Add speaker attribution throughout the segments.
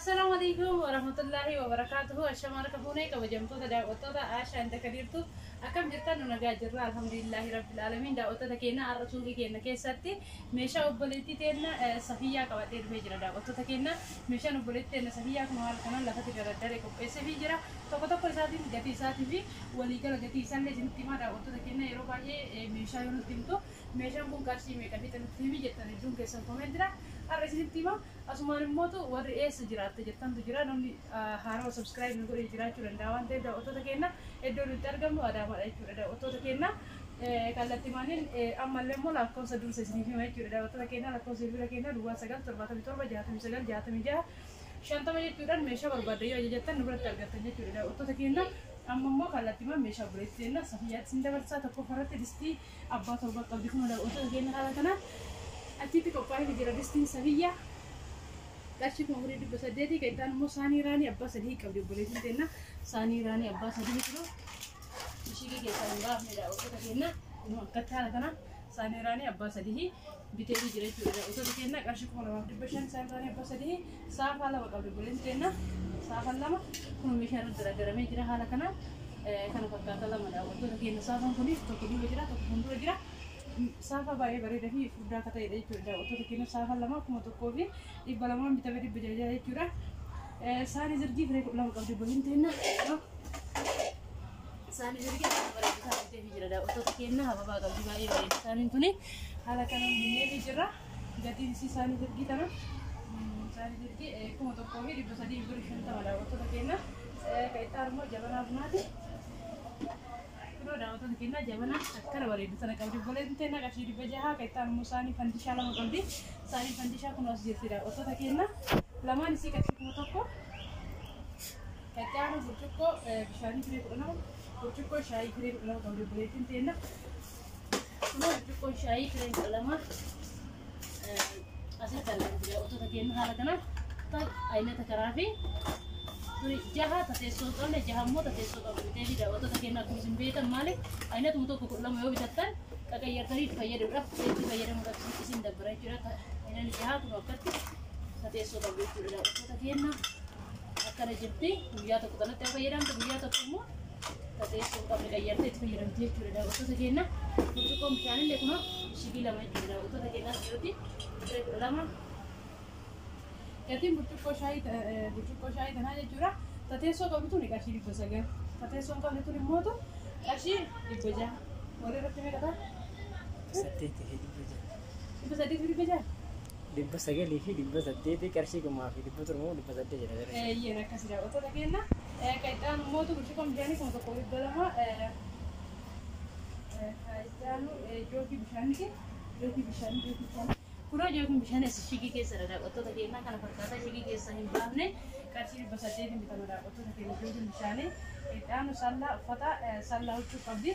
Speaker 1: السلام عليكم ورحمة الله وبركاته. الشمارك هونيك وجمتو دعوتو عاشا انت كبيرتو أكم جرتان ونجا جرا الحمد لله رب العالمين. دعوتو تكينا الرسول كينا كيساتي ميشا وبلتي تينا صفية كواتير بيجرا. دعوتو تكينا ميشا وبلتي تينا صفية كمال كنا لفتي جرا دارك وبيسه بيجرا. تقطع كويساتي جاتي ساتي في وليكا لجاتي سالة جنتي ما. دعوتو تكينا يروباجي ميشا يونتيمتو ميشا بون كارسي ميكا في تنتيمي جتان جون كيسان كومندرا الرسيلتيما أسمان الموتو ورئيس جرات جتان تجرا نمني هارو سبسكرايب نقول جرات شو رنداوان تي. دعوتو تكينا إدو نترجم وأدا ما أشوف. دعوتو تكينا كالتي مانين أما لمو لاكو سدول سجني ما أشوف. دعوتو تكينا لاكو سيفيلا كينا دوا سجل تربات بتوربا جاتم سجل جاتم جا شانتا ما يجوران ميشا برباديو جتان نبرة ترجع تجي. دعوتو تكينا أما ما كالتي ما ميشا بريتنا صفيات سندا برسا تكو فرات دستي أبا تربات تبديكم. دعوتو تكينا على كنا أتيتي كوباي بجرا دستي صفية لاشيك مغري بس أديتي كيتان مو ساني راني أبا سديه كبدي بريتنا تنا ساني راني أبا سديه كلو شيء كيسان باب ميدا أوتو تكينا إنه كتها كنا ساني راني أبا سديه بتيجي جريت ولا أوتو تكينا كاشيك مغري ما بتبشن ساني راني أبا سديه صاف على وكبدي بريتنا تنا صاف على ما كم ميشان درا ميجرا حالا كنا كانوا فكرت لا ما أوتو تكينا صافن كوني تكودي وجرا تكودي وجرا صافا باي بري دهي فودا كتا يدي تدا أوتو تكينا صافا لما كم تكوفي إبلما بتبدي بجاجة يجورا ساني زرقي فريق لما كبدي برين تنا ساني زرقي بري ساني تبي جرا أوتو تكينا هوا بعد كبدي باي بري ساني توني حالا كنا مني بيجرا جاتي سي ساني زرقي تنا ساني زرقي كم تكوفي بس أدي بريشان تما أوتو تكينا كيتار مو جبنا بنادي دعوتو تكينا جبنا أكثر وريد سنة كبدي بولين تنا كشيري بجاها كيتان مساني فنديشة لما كبدي ساني فنديشة كنا سجيت دعوتو تكينا لما نسي كشيك متوكو كيتانو برشوكو بشاني فريق لنا برشوكو شاي فريق لنا كبدي بولين تنا كنا برشوكو شاي فريق لنا أسير تلا دعوتو تكينا هلا كنا طيب أين تكرافي jaha tateessoo qabne jahammoo tateessoo qabne ta'ee da'oota takeenya akkuma isin beektan maali ayina tumu tokko lama yoo bitattan qaqayyartanii fayyadamuudhaaf itti fayyadamuudhaaf isin dabbara jechuudha. Ayinaan jaha kun akkatti tateessoo qabne jechuudha. Da'oota takeenya akkana jirti guyyaa tokko kanatti fayyadamtu guyyaa tokko immoo tateessoo qabne qayyartee itti fayyadamti jechuudha. Da'oota takeenya burcuqqoon bishaanillee kunoo shigii lama jechuudha. Da'oota takeenyaas jirutti lama Yatiin burcuqqoo shaayii tanaa jechuudha. Tateessoo qabdu ni qarshii 900. Tateessoon qabdu tuni immoo qarshii 600. Walii irratti meeqa ta'a?
Speaker 2: 8
Speaker 1: 600.
Speaker 2: 900 fi 800 qarshii kumaa fi 700 jedha.
Speaker 1: Yeen akkasii da'oota takeenya. Qaxxaan immoo burcuqqoon bishaanii kuma tokko 200. Qaxxaan jookii bishaaniiti. Jookii bishaanii. Kurang jauh bisa nih segi kesan ada otot tadi enak karena perkara segi kesan yang bahan nih kasih besarnya ini kita ada otot tadi jauh bisa nih itu anu salah fata salah ucap abdi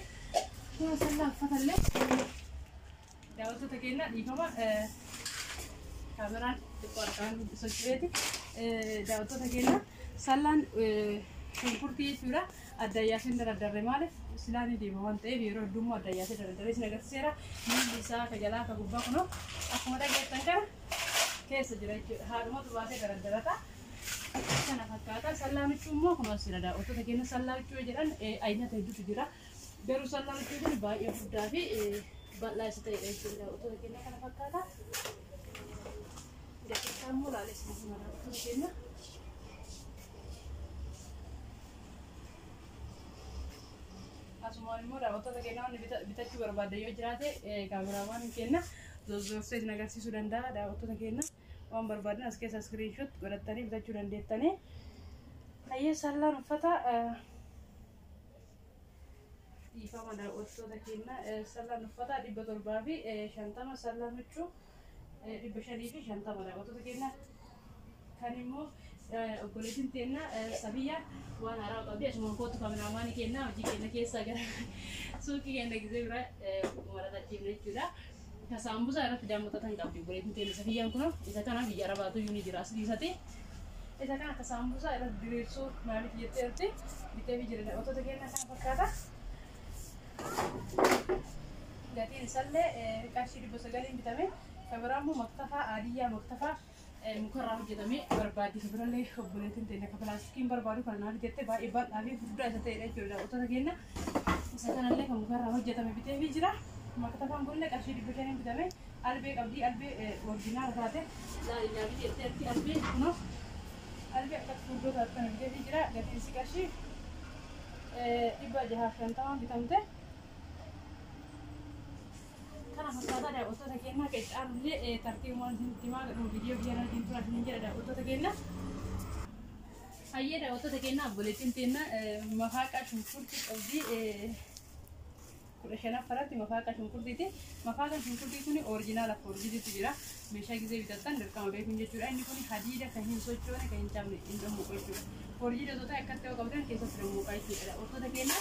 Speaker 1: itu salah fata leh dah otot tadi enak di kamar kamera dikorkan sesuatu dah otot tadi enak salah kurti curah ada yasin ada remale silani di bawah teh biar dulu ada yasin ada sini agak serah ini bisa kejalan ke gubah kuno aku mau lagi tangkar kees jiru haruma tuh bahasa gara-gara karena fakata salah cuma kuno sih ada otot tadi salah cuma jalan ayatnya tadi itu jira baru salah cuma ini banyak sudah tapi balas tadi itu otot tadi karena fakata jadi kamu lah les mana otot tadi Asumani mo dah otot takeenya wanti bitachuu barbaadde yoo jiraate kaameraawwan keenya zorzoorsee isin agarsiisuu danda'a. Dah otot takeenya waan barbaadan as keessa screenshot godhattanii bitachuu dandeettanii. Hayyee sallaan uffata dhiifama dah otot takeenya sallaan uffata 750 sallaan huccuu 550 dah otot takeenya kan immoo obboleettiin teenya Safiyaa waan haaraa qabdi asuma kootu kaameraamaanii kenna hojii keenya keessa gara suuqii keenya gisee bira maratachiifne jechuudha. Kasaambusaa irratti daammatatan qabdi obboleettiin teenya Safiyaan kun isa kana biyya arabaatu yuuni jira as dhiisate isa kana kasaambusaa irratti diriirsuu maaliif jettee jirti bitee fi jireenya otot takeenya kana fakkaata. Gatiin isallee qarshii 900 bitame kameraan immoo maktafaa aadiyyaa maktafaa mukarraa hojjetame barbaaddi birallee obboleettiin ta'e akka pilaastikiin barbaadu kan naaf jette baay'ee bal'aa fi furdaa isa ta'edha jechuudha. Daawwattoota keenya isa kanallee kan mukarraa hojjetame bitee fi jira. Makata kan kunillee qarshii 500 bitame albee qabdii albee orjinaal taate laalilaa fi jettee albee kunoo albee akka furdoo taate kan bitee fi jira. Gatiin si qarshii 650 bitamte. Kana fakkaata daawwattoota keenya qexxaalullee tartiibumaan dimaa gadhuu viidiyoo biyya irratti turan hin jira daawwattoota keenya. Hayyee daawwattoota keenya obboleettiin teenna mafaaqa shunkurtii qabdii 15 faratti mafaaqa shunkurtiiti. Mafaaqa shunkurtii kun orijinaala forjiitu jira. Meeshaa gizee bitattan dirqama beekuun jechuudha. Inni kun hadiida kan hin sochoone kan hin cabne hin dhammuqu jechuudha. Forjiidha tota akkatti yoo qabdan keessatti dhammuqaa jechuudha daawwattoota keenya.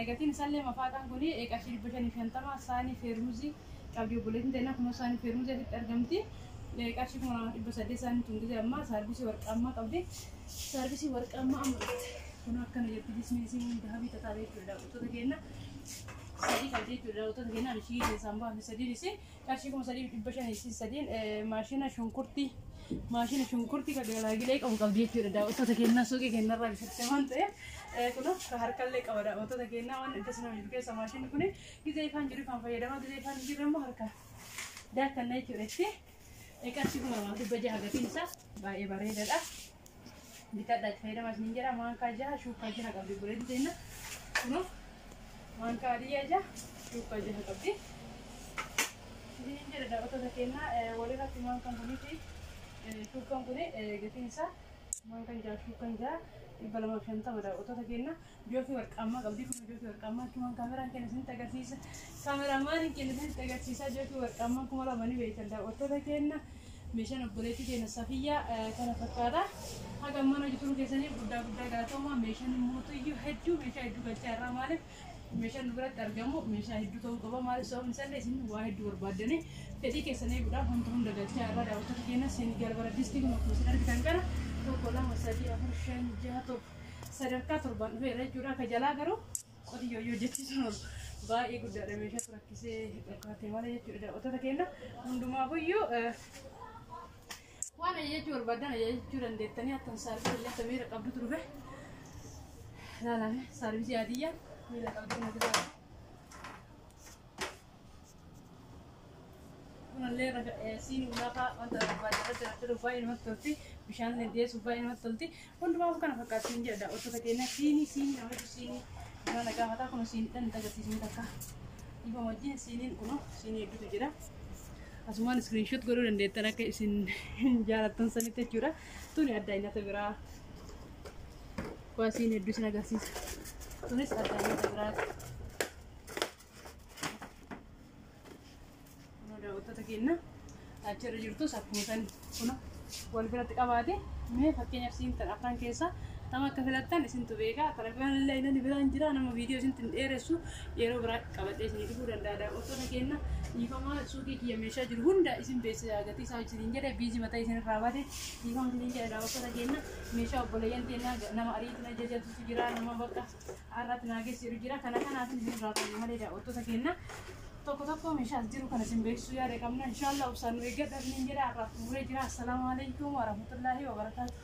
Speaker 1: Gatiin isaallee mafaaqaan kun qarshii 550 saanii feermuuzii qabdi obboleettiin teenna kunoo saanii feermuuzii asitti argamti. Qarshii 800 saanii tungizee amma saarvisii warqaammaa qabdi. Saarvisii warqaammaa amma kunoo akkana jirti dismiisii hunda habii tataabee jechuudha daawwattoota keenya. Sadii qabdi jechuudha daawwattoota keenya ishii keessaan baafne sadiinis qarshii 3,500 maashina shunkurtii kan galaagilee qabu qabdi jechuudha daawwattoota keenya. Suuqii keenyarraa bifattee waan ta'eef kunoo harkallee qaba daawwattoota keenya. Waan iddoo sana jiru keessa maashinni kun gizee ifaan jiru kan fayyadama gizee ifaan jiru immoo harka daakkanna jechuudha. Qarshii 600 gatiin isaa baay'ee bareedaadha. Bitadhaa itti fayyadamaa isin jedha. Maankaa 6 shuukaa 6 qabdi obboleettiin teenna kunoo. Maankaa adii 6 shuukaa 6 qabdi. Isin jedha daawwattoota keenya walirratti maankaan kunii fi shuukaan kun gatiin isaa maankaan 6 shuukaan 6 250 daawwattoota keenya. Jookii warqaammaa qabdi kun jookii warqaammaa akkuma kaameraan keenya isinitti agarsiisa. Kaameramaan keenya isinitti agarsiisa jookii warqaammaa kuma lamanii beekan daawwattoota keenya. Meeshaan obboleettii keenya Safiyyaa kana fakkaata. Haga mana hojjetu keessanii guddaa galatoomaa. Meeshaan mootiyyuu hedduu meeshaa hedduu galchaa irraa maaliif meeshaan nu biratti argamu meeshaa hedduu ta'uu qaba maaliif sababni isaallee isin waa hedduu barbaaddanii fedhii keessanii eeguudhaaf wanta hunda galchaa irraa daawwattoota keenya seenigaal baradistii kun akkuma isin argitan kana 1 2 3 4 5 6 7 sadarkaa 7 dhufeera jechuudha. Akka jalaa garuu qotiyyoo hojjechiisuun ol baay'ee guddaadha meeshaa rakkisee dhokkaatee malee jechuudha daawwattoota keenya. Hundumaafuyyuu waan ajajachuu barbaadan ajajachuu dandeettanii attan saarvisii illee akka miira qabdutu dhufe ilaalame saarvisii adiyyaa miila qabduu nagaa kunallee siin lafa wanta barbaadan baay'ee namatti tolti. Bishaan dhiyeessuuf baay'ee namatti tolti. Hundumaaf kana fakkaattiin jedha daawwattoota keenya. Siinii namatti siinii mana gaafataa kun siiniidhaan itti agarsiisni takka ifa wajjin siiniin kun siinii hedduutu jira. Asumaan screenshot godhuu dandeettan akka isin jaalattan sanitti jechuudha. Tuni adda innata biraa siin hedduu isin agarsiisa. Tunis adda innata biraati. Kunoo daawwattoota keenya achirra jirtus akkuma san kun wal biratti qabaate mee fakkeenyaaf siin tan afran keessaa nama akka filattan isintu beeka. Telefoon illee inni biraan jira nama viidiyoo isin dheeressu yeroo biraa qabatee isin dhufuu danda'a daawwattoota keenya. Ifama suuqii kiyya meeshaa jiru hunda isin beeksisa gatii isaa isin jedhe biizii mataa isin irraa baate ifama isin jedhe daawwattoota keenya. Meeshaa obboleeyyan teenya nama ariitiin ajajatutu jira nama bakka har'aatti naageessiru jira. Kana kanaaf isin irraa ta'e malee daawwattoota keenya. Tokko meeshaa jiru kana isin beeksisuu yaada qabna. Inshaallah obsaan nu eeggadha isin jedha. Har'aaf xumuree jira. Assalaamu alaikum warahmatullaahi wabarakaatuh.